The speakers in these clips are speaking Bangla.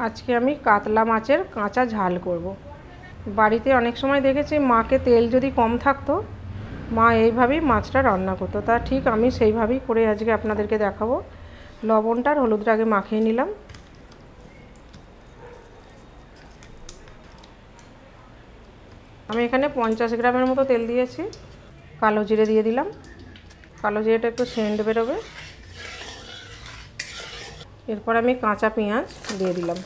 আজকে আমি কাতলা মাছের কাঁচা ঝাল করব। বাড়িতে অনেক সময় দেখেছি মাকে তেল যদি কম থাকতো মা এইভাবেই মাছটা রান্না করতো, তা ঠিক আমি সেইভাবেই করে আজকে আপনাদেরকে দেখাবো। লবণটা আর হলুদটা আগে মাখিয়ে নিলাম। আমি এখানে 50 গ্রামের মতো তেল দিয়েছি। কালো জিরে দিয়ে দিলাম। কালো জিরেটা একটু সেন্ট বেরোবে। এরপর আমি কাঁচা পেঁয়াজ দিয়ে দিলাম।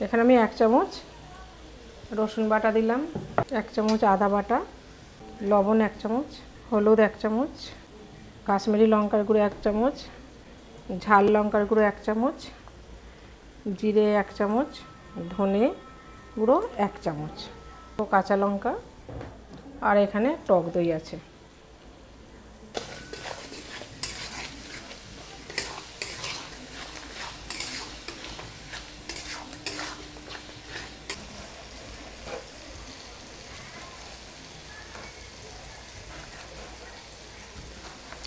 এখানে আমি 1 চামচ রসুন বাটা দিলাম, 1 চামচ আদা বাটা, লবণ 1 চামচ, হলুদ 1 চামচ, কাশ্মীরি লঙ্কার গুঁড়ো 1 চামচ, ঝাল লঙ্কার গুঁড়ো 1 চামচ, জিরে 1 চামচ, ধনে গুঁড়ো 1 চামচ, কাঁচা লঙ্কা, আর এখানে টক দই আছে।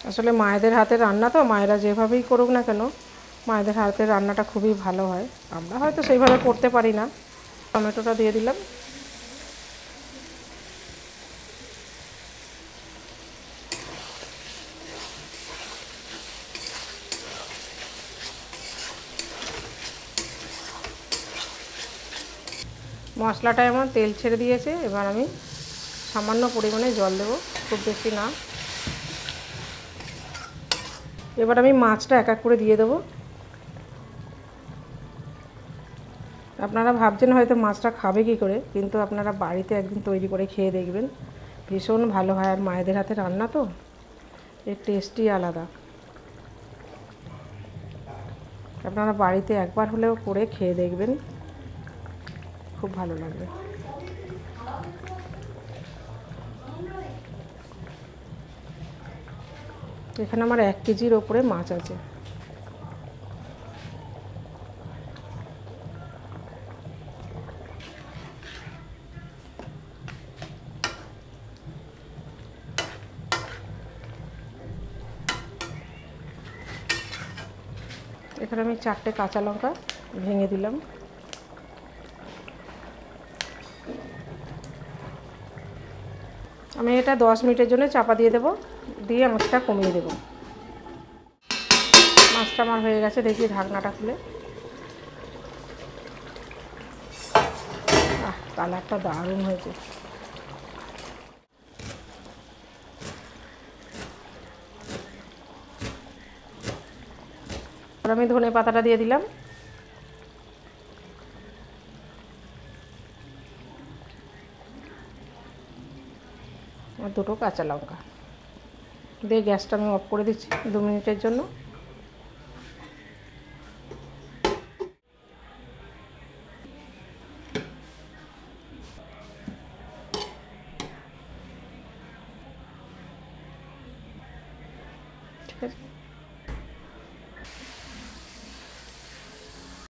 আসলে মায়েদের হাতের রান্না তো, মায়েরা যেভাবেই করুক না কেন মায়েদের হাতের রান্নাটা খুবই ভালো হয়। আমরা হয়তো সেইভাবে করতে পারি না। টমেটোটা দিয়ে দিলাম। মশলাটায় আমার তেল ছেড়ে দিয়েছে। এবার আমি সামান্য পরিমাণে জল দেবো, খুব বেশি না। এবার আমি মাছটা এক এক করে দিয়ে দেবো। আপনারা ভাবছেন হয়তো মাছটা খাবে কী করে, কিন্তু আপনারা বাড়িতে একদিন তৈরি করে খেয়ে দেখবেন, ভীষণ ভালো হয়। আর মায়েদের হাতে রান্না তো, এর টেস্টই আলাদা। আপনারা বাড়িতে একবার হলেও করে খেয়ে দেখবেন, খুব ভালো লাগবে। এখানে আমার 1 কেজির ওপরে মাছ আছে। এখানে আমি 4টে কাঁচা লঙ্কা ভেঙে দিলাম। আমি এটা 10 মিনিটের জন্য চাপা দিয়ে দেবো, দিয়ে আঁচটা কমিয়ে দেবো। মাছটা আমার হয়ে গেছে, দেখি ঢাকনাটা খুলে। কালারটা দারুণ হয়েছে। আর আমি ধনে পাতাটা দিয়ে দিলাম। আর 2টো কাঁচা লঙ্কা দিয়ে গ্যাসটা আমি অফ করে দিচ্ছি 2 মিনিটের জন্য। ঠিক আছে।